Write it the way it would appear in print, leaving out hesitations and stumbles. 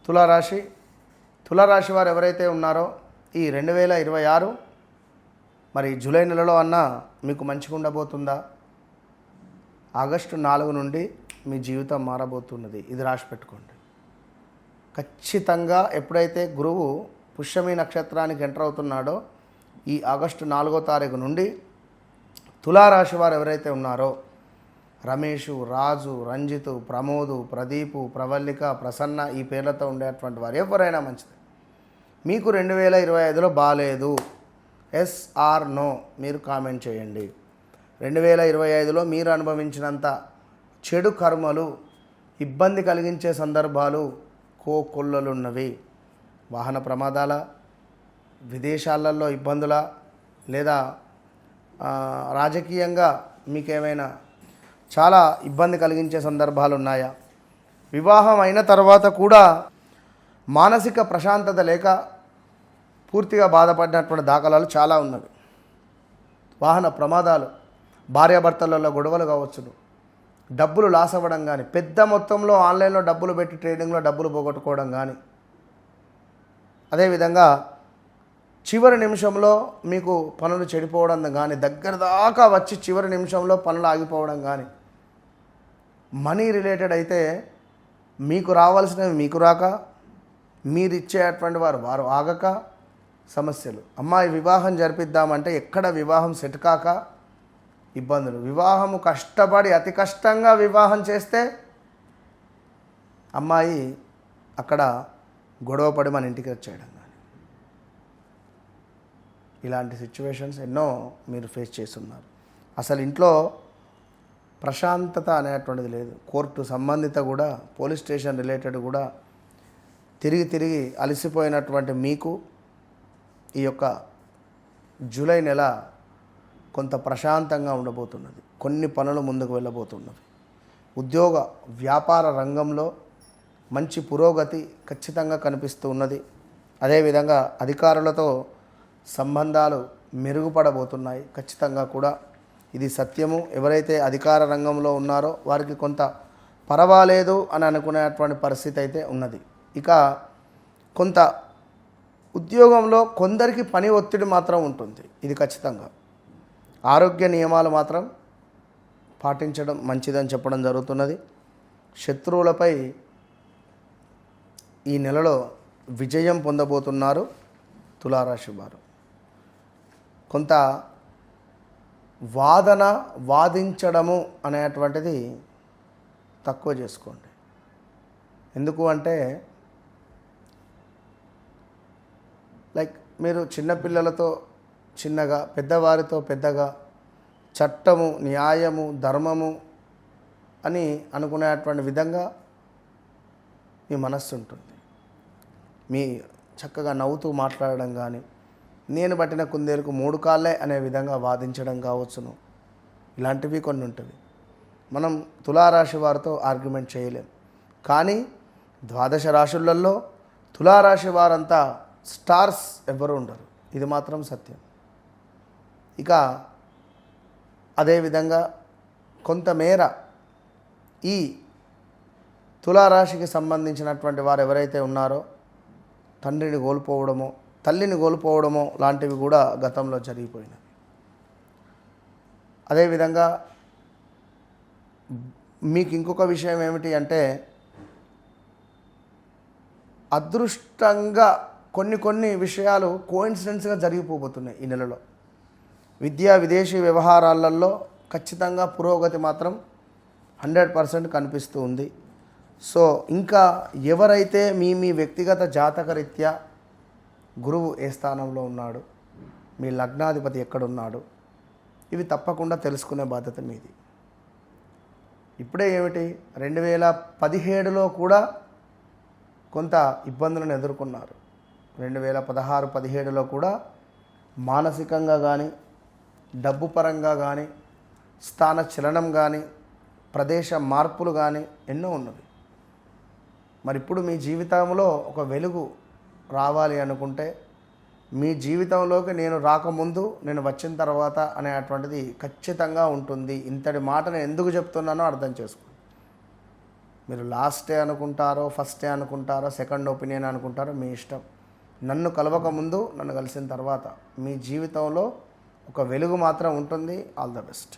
తులారాశి తులారాశి వారు ఎవరైతే ఉన్నారో ఈ 2026 మరి జూలై నెలలో అన్నా మీకు మంచిగా ఉండబోతుందా? ఆగస్టు 4 నుండి మీ జీవితం మారబోతున్నది. ఇది రాసి పెట్టుకోండి. ఖచ్చితంగా ఎప్పుడైతే గురువు పుష్యమి నక్షత్రానికి ఎంటర్ అవుతున్నాడో ఈ ఆగస్టు 4వ తారీఖు నుండి తులారాశి వారు ఎవరైతే ఉన్నారో రమేషు, రాజు, రంజితు, ప్రమోదు, ప్రదీపు, ప్రవల్లిక, ప్రసన్న ఈ పేర్లతో ఉండేటువంటి వారు ఎవరైనా మంచిది. మీకు 2025లో బాలేదు, ఎస్ ఆర్ నో మీరు కామెంట్ చేయండి. 2025లో మీరు అనుభవించినంత చెడు కర్మలు, ఇబ్బంది కలిగించే సందర్భాలు కోకొల్లలున్నవి. వాహన ప్రమాదాల, విదేశాలలో ఇబ్బందుల, లేదా రాజకీయంగా మీకేమైనా చాలా ఇబ్బంది కలిగించే సందర్భాలు ఉన్నాయా? వివాహం అయిన తర్వాత కూడా మానసిక ప్రశాంతత లేక పూర్తిగా బాధపడినటువంటి దాఖలాలు చాలా ఉన్నవి. వాహన ప్రమాదాలు, భార్యాభర్తలలో గొడవలు కావచ్చును, డబ్బులు లాస్ అవ్వడం కానీ, పెద్ద మొత్తంలో ఆన్లైన్లో డబ్బులు పెట్టి ట్రేడింగ్లో డబ్బులు పోగొట్టుకోవడం కానీ, అదేవిధంగా చివరి నిమిషంలో మీకు పనులు చెడిపోవడం కానీ, దగ్గర దాకా వచ్చి చివరి నిమిషంలో పనులు ఆగిపోవడం కానీ, మనీ రిలేటెడ్ అయితే మీకు రావాల్సినవి మీకు రాక, మీరు ఇచ్చేటువంటి వారు ఆగక సమస్యలు. అమ్మాయి వివాహం జరిపిద్దామంటే ఎక్కడ వివాహం సెట్ కాక ఇబ్బందులు. వివాహము కష్టపడి అతి కష్టంగా వివాహం చేస్తే అమ్మాయి అక్కడ గొడవపడి మన ఇంటికి వచ్చేయడం కానీ, ఇలాంటి సిచ్యువేషన్స్ ఎన్నో మీరు ఫేస్ చేస్తున్నారు. అసలు ఇంట్లో ప్రశాంతత అనేటువంటిది లేదు. కోర్టు సంబంధిత కూడా, పోలీస్ స్టేషన్ రిలేటెడ్ కూడా తిరిగి అలసిపోయినటువంటి మీకు ఈ యొక్క జూలై నెల కొంత ప్రశాంతంగా ఉండబోతున్నది. కొన్ని పనులు ముందుకు వెళ్ళబోతున్నవి. ఉద్యోగ వ్యాపార రంగంలో మంచి పురోగతి ఖచ్చితంగా కనిపిస్తూ ఉన్నది. అదేవిధంగా అధికారులతో సంబంధాలు మెరుగుపడబోతున్నాయి ఖచ్చితంగా కూడా. ఇది సత్యము. ఎవరైతే అధికార రంగంలో ఉన్నారో వారికి కొంత పర్వాలేదు అని అనుకునేటువంటి పరిస్థితి అయితే ఉన్నది. ఇక కొంత ఉద్యోగంలో కొందరికి పని ఒత్తిడి మాత్రం ఉంటుంది. ఇది ఖచ్చితంగా. ఆరోగ్య నియమాలు మాత్రం పాటించడం మంచిదని చెప్పడం జరుగుతున్నది. శత్రువులపై ఈ నెలలో విజయం పొందబోతున్నారు తులారాశి వారు. కొంత వాదించడము అనేటువంటిది తక్కువ చేసుకోండి. ఎందుకు అంటే లైక్ మీరు చిన్నపిల్లలతో చిన్నగా, పెద్దవారితో పెద్దగా చట్టము, న్యాయము, ధర్మము అని అనుకునేటువంటి విధంగా మీ మనస్సు ఉంటుంది. మీ చక్కగా నవ్వుతూ మాట్లాడడం కానీ, నేను పట్టిన కుందేలకు 3 కాళ్ళే అనే విధంగా వాదించడం కావచ్చును. ఇలాంటివి కొన్ని ఉంటుంది. మనం తులారాశి వారితో ఆర్గ్యుమెంట్ చేయలేం. కానీ 12 రాశులలో తులారాశి వారంతా స్టార్స్ ఎవ్వరూ ఉండరు. ఇది మాత్రం సత్యం. ఇక అదేవిధంగా కొంతమేర ఈ తులారాశికి సంబంధించినటువంటి వారు ఎవరైతే ఉన్నారో తండ్రిని కోల్పోవడమో, తల్లిని కోల్పోవడమో లాంటివి కూడా గతంలో జరిగిపోయినవి. అదేవిధంగా మీకు ఇంకొక విషయం ఏమిటి అంటే, అదృష్టంగా కొన్ని విషయాలు కోఇన్సిడెన్స్గా జరిగిపోతున్నాయి ఈ నెలలో. విద్యా విదేశీ వ్యవహారాలలో ఖచ్చితంగా పురోగతి మాత్రం 100% కనిపిస్తూ ఉంది. సో ఇంకా ఎవరైతే మీ వ్యక్తిగత జాతకరీత్యా గురువు ఏ స్థానంలో ఉన్నాడు, మీ లగ్నాధిపతి ఎక్కడున్నాడు, ఇవి తప్పకుండా తెలుసుకునే బాధ్యత మీది. ఇప్పుడే ఏమిటి 2017లో కూడా కొంత ఇబ్బందులను ఎదుర్కొన్నారు. 2016-17లో కూడా మానసికంగా కానీ, డబ్బు పరంగా కానీ, స్థాన చలనం కానీ, ప్రదేశ మార్పులు కానీ ఎన్నో ఉన్నవి. మరి ఇప్పుడు మీ జీవితంలో ఒక వెలుగు రావాలి అనుకుంటే, మీ జీవితంలోకి నేను రాకముందు, నేను వచ్చిన తర్వాత అనేటువంటిది ఖచ్చితంగా ఉంటుంది. ఇంతటి మాట నేను ఎందుకు చెప్తున్నానో అర్థం చేసుకోండి. మీరు లాస్ట్ డే అనుకుంటారో, ఫస్ట్ డే అనుకుంటారో, సెకండ్ ఒపీనియన్ అనుకుంటారో మీ ఇష్టం. నన్ను కలవక ముందు, నన్ను కలిసిన తర్వాత మీ జీవితంలో ఒక వెలుగు మాత్రం ఉంటుంది. All the best.